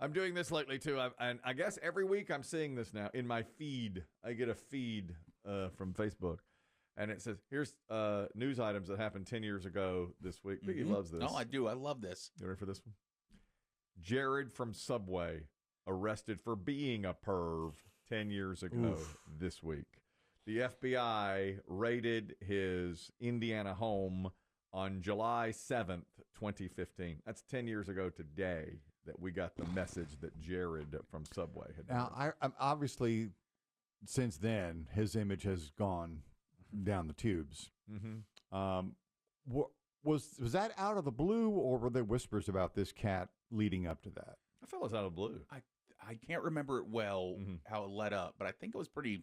I'm doing this lately, too. And I guess every week I'm seeing this now in my feed. I get a feed from Facebook. And it says, here's news items that happened 10 years ago this week. Biggie loves this. Oh, I do. I love this. You ready for this one? Jared from Subway arrested for being a perv 10 years ago this week. The FBI raided his Indiana home on July 7th, 2015. That's 10 years ago today that we got the message that Jared from Subway had. Now, I'm obviously, since then, his image has gone down the tubes. Mm-hmm. Was that out of the blue, or were there whispers about this cat leading up to that? I felt it was out of the blue. I can't remember it well how it led up, but I think it was pretty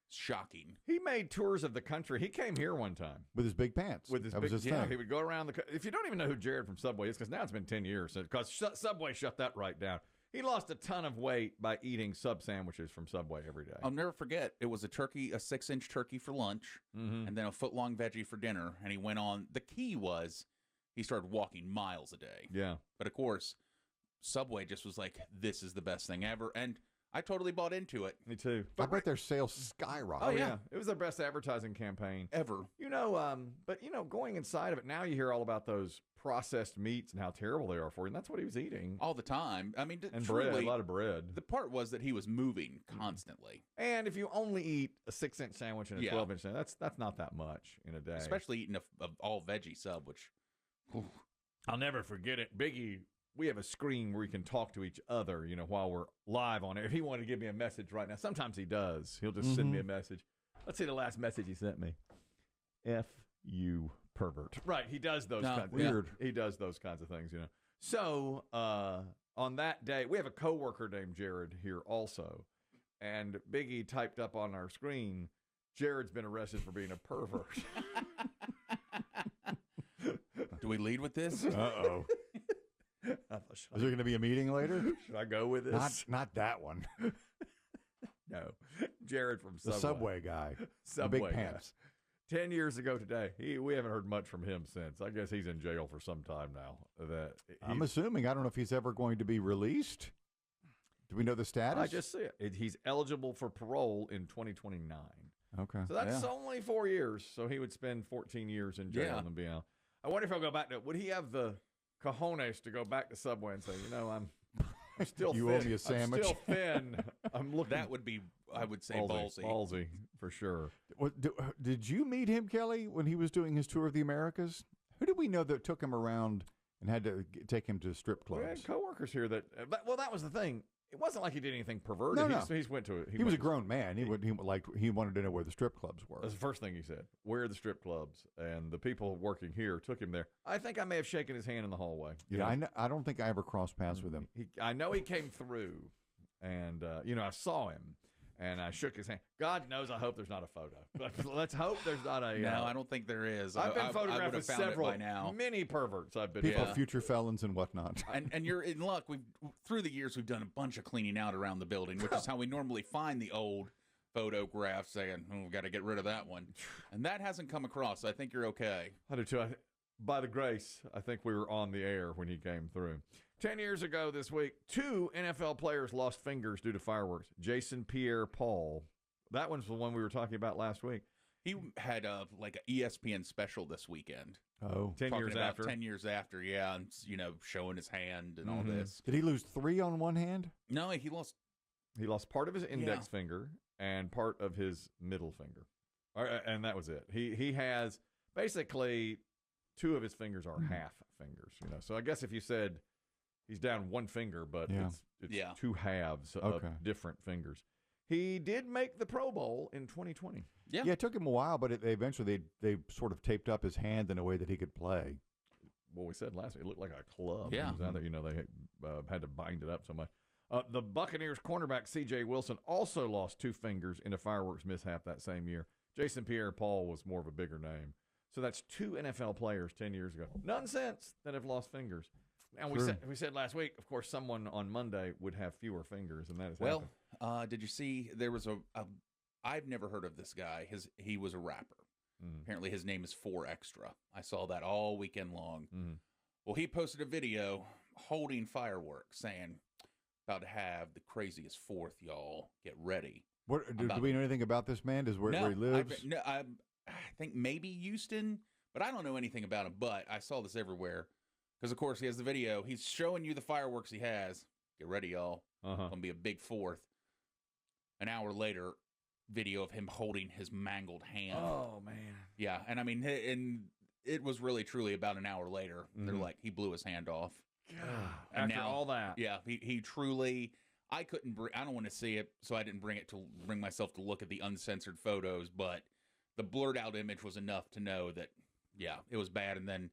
shocking. He made tours of the country. He came here one time with his big pants. With his that big, was his yeah. thing. He would go around the. If you don't even know who Jared from Subway is, because now it's been 10 years, because Subway shut that right down. He lost a ton of weight by eating sub sandwiches from Subway every day. I'll never forget. It was a 6-inch turkey for lunch, and then a foot-long veggie for dinner. And he went on. The key was he started walking miles a day. Yeah. But of course, Subway just was like, this is the best thing ever. And I totally bought into it. Me too. I bet their sales skyrocketed. Oh, yeah. It was their best advertising campaign ever. But going inside of it, now you hear all about those processed meats and how terrible they are for you. And that's what he was eating. All the time. I mean, and truly, bread, a lot of bread. The part was that he was moving constantly. And if you only eat a 6-inch sandwich and a 12-inch sandwich, that's not that much in a day. Especially eating a all-veggie sub, which... I'll never forget it. Biggie, we have a screen where we can talk to each other, while we're live on it. If he wanted to give me a message right now, sometimes he does. He'll just send me a message. Let's see the last message he sent me. F you pervert. Right, he does those kinds of weird. He does those kinds of things, So, on that day, we have a coworker named Jared here also. And Biggie typed up on our screen, Jared's been arrested for being a pervert. Do we lead with this? Uh-oh. Is there going to be a meeting later? Should I go with this? Not that one. No. Jared from Subway. The Subway guy. Subway the big pants. Guy. 10 years ago today. We haven't heard much from him since. I guess he's in jail for some time now. I'm assuming. I don't know if he's ever going to be released. Do we know the status? I just see it. He's eligible for parole in 2029. Okay. So that's only 4 years. So he would spend 14 years in jail and be out. I wonder if he'll go back to it. Would he have the cojones to go back to Subway and say, I'm still you thin. owe me a sandwich. I'm still thin. I'm looking. That would be, I would say, ballsy. Ballsy, for sure. Did you meet him, Kelly, when he was doing his tour of the Americas? Who did we know that took him around and had to take him to strip clubs? We had coworkers here that was the thing. It wasn't like he did anything perverted. No. He went to it. He was a grown man. He wanted to know where the strip clubs were. That's the first thing he said. Where are the strip clubs? And the people working here took him there. I think I may have shaken his hand in the hallway. I don't think I ever crossed paths with him. I know he came through, and I saw him, and I shook his hand. God knows, I hope there's not a photo. Let's hope there's not a. No, I don't think there is. I've been photographed with several, by now. many perverts. I've been people, future felons and whatnot. And you're in luck. Through the years, we've done a bunch of cleaning out around the building, which is how we normally find the old photographs. Saying, we've got to get rid of that one, and that hasn't come across. So I think you're okay. I do too. By the grace, I think we were on the air when he came through. 10 years ago this week, 2 NFL players lost fingers due to fireworks. Jason Pierre-Paul. That one's the one we were talking about last week. He had an ESPN special this weekend. Oh, 10 years after. 10 years after, yeah, and showing his hand and all this. Did he lose 3 on one hand? No, he lost part of his index finger and part of his middle finger, and that was it. He has basically 2 of his fingers are half fingers. So I guess if you said he's down 1 finger, but it's 2 halves of different fingers. He did make the Pro Bowl in 2020. Yeah, it took him a while, but eventually they sort of taped up his hand in a way that he could play. Well, we said last week, it looked like a club. Yeah. It was out there, they had to bind it up so much. The Buccaneers cornerback C.J. Wilson also lost 2 fingers in a fireworks mishap that same year. Jason Pierre-Paul was more of a bigger name. So that's 2 NFL players 10 years ago. None since that have lost fingers. And we said last week, of course, someone on Monday would have fewer fingers, and that has happened. Did you see there was I've never heard of this guy. He was a rapper. Apparently his name is 4Extra. I saw that all weekend long. Well, he posted a video holding fireworks saying, about to have the craziest 4th, y'all. Get ready. What do we know anything about this man? Where he lives? I think maybe Houston, but I don't know anything about him. But I saw this everywhere because, of course, he has the video. He's showing you the fireworks he has. Get ready, y'all. Gonna be a big 4th. An hour later, video of him holding his mangled hand. Oh man. Yeah, and I mean, and it was really truly about an hour later. They're like, he blew his hand off. And after all that. Yeah, he truly. I couldn't. I don't want to see it, so I didn't bring myself to look at the uncensored photos. But the blurred out image was enough to know that, yeah, it was bad. And then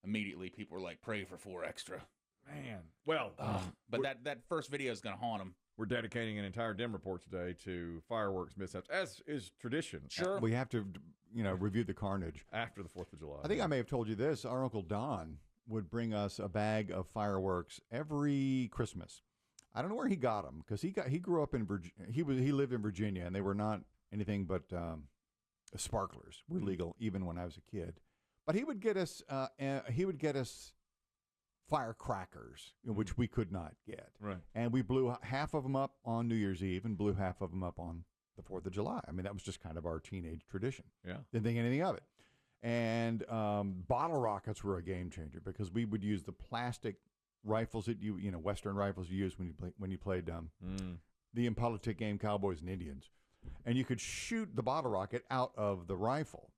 immediately people were like, "Pray for 4 extra." Man, well, but that first video is going to haunt him. We're dedicating an entire Demm report today to fireworks mishaps, as is tradition. Sure, we have to, review the carnage after the 4th of July. I think I may have told you this. Our Uncle Don would bring us a bag of fireworks every Christmas. I don't know where he got them because he grew up in Virginia. He lived in Virginia, and they were not anything but sparklers. Were legal even when I was a kid. But he would get us firecrackers, which we could not get. Right. And we blew half of them up on New Year's Eve and blew half of them up on the 4th of July. I mean, that was just kind of our teenage tradition. Yeah. Didn't think anything of it. And bottle rockets were a game changer because we would use the plastic rifles that Western rifles you use when you played the impolitic game Cowboys and Indians. And you could shoot the bottle rocket out of the rifle,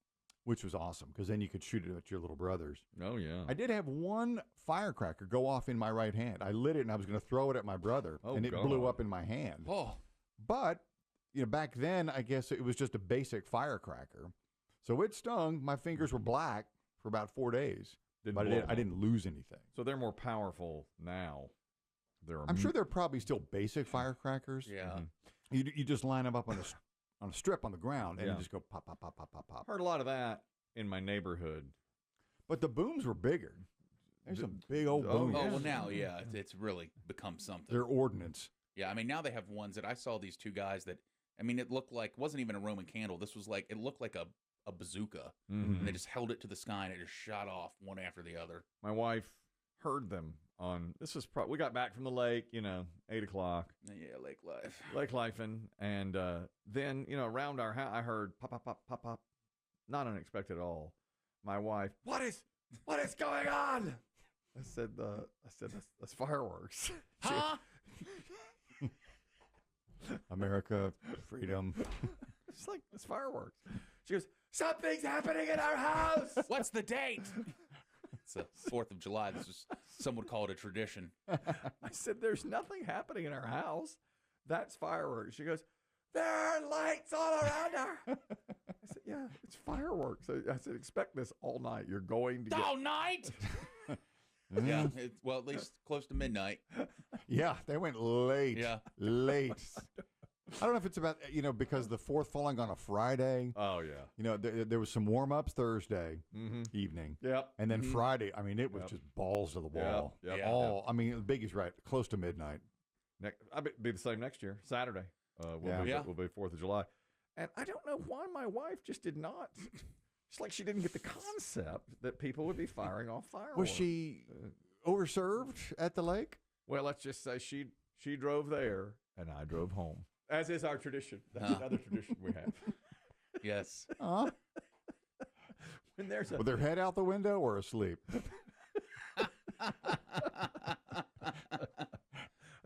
which was awesome because then you could shoot it at your little brothers. Oh, yeah. I did have one firecracker go off in my right hand. I lit it and I was going to throw it at my brother, and it blew up in my hand. Oh. But, back then, I guess it was just a basic firecracker. So it stung. My fingers were black for about 4 days. But I didn't lose anything. So they're more powerful now. I'm sure they're probably still basic firecrackers. Yeah. You just line them up on a strip on the ground and you just go pop, pop, pop, pop, pop, pop. Heard a lot of that in my neighborhood. But the booms were bigger. There's some big old booms. Oh, well, now, yeah, it's really become something. They're ordnance. Yeah, I mean, now they have ones that I saw these 2 guys that, I mean, it wasn't even a Roman candle. This was it looked like a bazooka. And they just held it to the sky and it just shot off one after the other. My wife heard them on, we got back from the lake, 8 o'clock. Yeah, lake life. Lake lifing. And then, around our house, I heard pop, pop, pop, pop, pop. Not unexpected at all. My wife, what is going on? I said, that's fireworks. Huh? America, freedom. It's like, it's fireworks. She goes, something's happening in our house. What's the date? It's the 4th of July. Some would call it a tradition. I said, there's nothing happening in our house. That's fireworks. She goes, there are lights all around her. I said, yeah, it's fireworks. I said, expect this all night. You're going to get... All night? Yeah, at least close to midnight. Yeah, they went late. Yeah. Late. I don't know if it's about, because the 4th falling on a Friday. Oh, yeah. There was some warm-ups Thursday evening. Yep. And then Friday, I mean, it was just balls to the wall. Yep. I mean, Biggie's right, close to midnight. I'll be the same next year, Saturday. Will be 4th of July. And I don't know why my wife just did not. It's like she didn't get the concept that people would be firing off fireworks. Was she overserved at the lake? Well, let's just say she drove there and I drove home. As is our tradition. That's another tradition we have. Yes. When there's with their head out the window or asleep?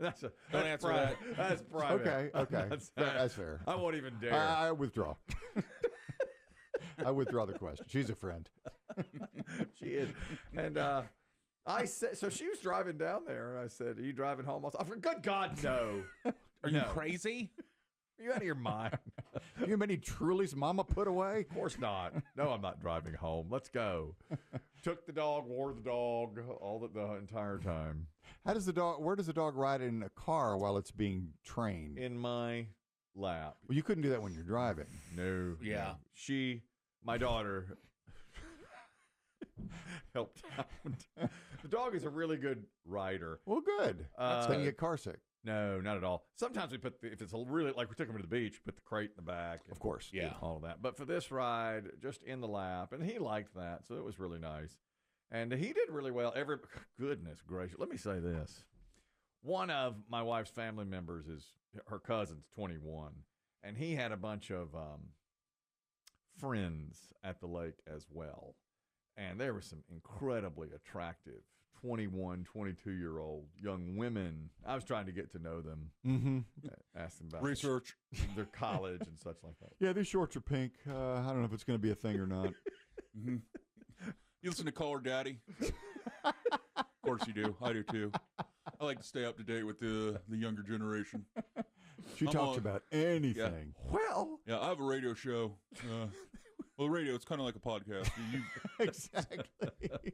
That's answer private. That's private. Okay. That's fair. I won't even dare. I withdraw. I withdraw the question. She's a friend. She is. And I said, so she was driving down there, and I said, are you driving home? I said, good God, no. Are you crazy? Are you out of your mind? You have many Trulies Mama put away? Of course not. No, I'm not driving home. Let's go. Took the dog, wore the dog, all the entire time. Where does the dog ride in a car while it's being trained? In my lap. Well, you couldn't do that when you're driving. No. Yeah. No. My daughter, helped out. The dog is a really good rider. Well, good. Then you get car sick. No, not at all. Sometimes we if it's a really, like we took him to the beach, put the crate in the back. Of course. Yeah. All of that. But for this ride, just in the lap, and he liked that, so it was really nice. And he did really well. Goodness gracious. Let me say this. one of my wife's family members is her cousin's 21, and he had a bunch of friends at the lake as well. And there were some incredibly attractive 21, 22-year-old young women. I was trying to get to know them, ask them about Research. their college and such like that. Yeah, these shorts are pink. I don't know if it's going to be a thing or not. You listen to Call Her Daddy? Of course you do. I do too. I like to stay up to date with the younger generation. She talks about anything. Well, Yeah, I have a radio show. Well, radio, it's kind of like a podcast. Exactly.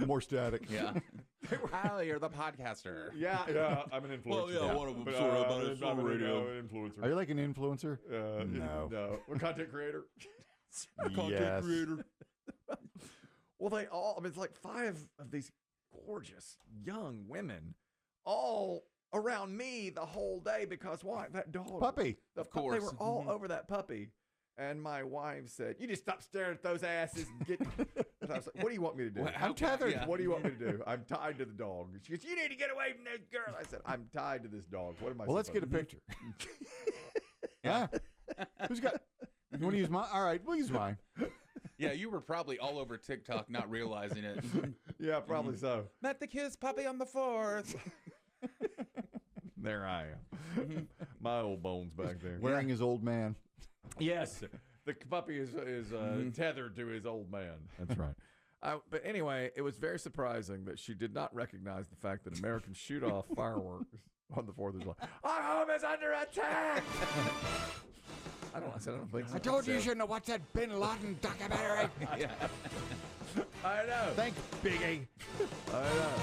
More static. Yeah. Oh, you're the podcaster. yeah, I'm an influencer. Well, yeah, one of them sort of, but it's on radio. An influencer. Are you like an influencer? No. We're content creator. Content creator. Well, they all, I mean, it's like 5 of these gorgeous young women all around me the whole day because why? That dog. Puppy. Of course. They were all over that puppy. And my wife said, "You just stop staring at those asses and get." And I was like, "What do you want me to do?" Well, I'm tethered. Yeah. What do you want me to do? I'm tied to the dog. She goes, "You need to get away from this girl." I said, "I'm tied to this dog. What am I?" Well, let's get a picture. Yeah. Who's got? You want to use mine? All right, we'll use mine. Yeah, you were probably all over TikTok not realizing it. Yeah, probably so. Met the kiss puppy on the 4th. There I am. My old bones back there. Wearing his old man. Yes, the puppy is tethered to his old man. That's right. But anyway, it was very surprising that she did not recognize the fact that Americans shoot off fireworks on the 4th of July. Our home is under attack. I don't think so. I told you you shouldn't have watched that Bin Laden documentary. I know. Thanks, Biggie. I know.